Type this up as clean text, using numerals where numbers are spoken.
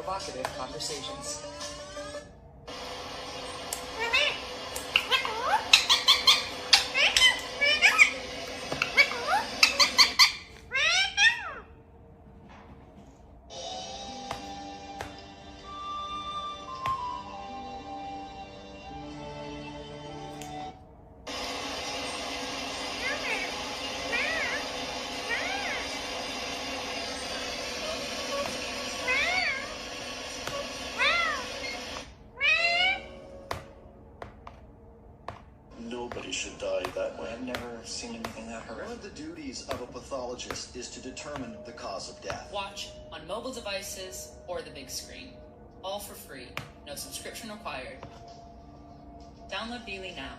provocative conversations. Nobody should die that way. I've never seen anything that horrific. One of the duties of a pathologist is to determine the cause of death. Watch on mobile devices or the big screen. All for free. No subscription required. Download Beely now.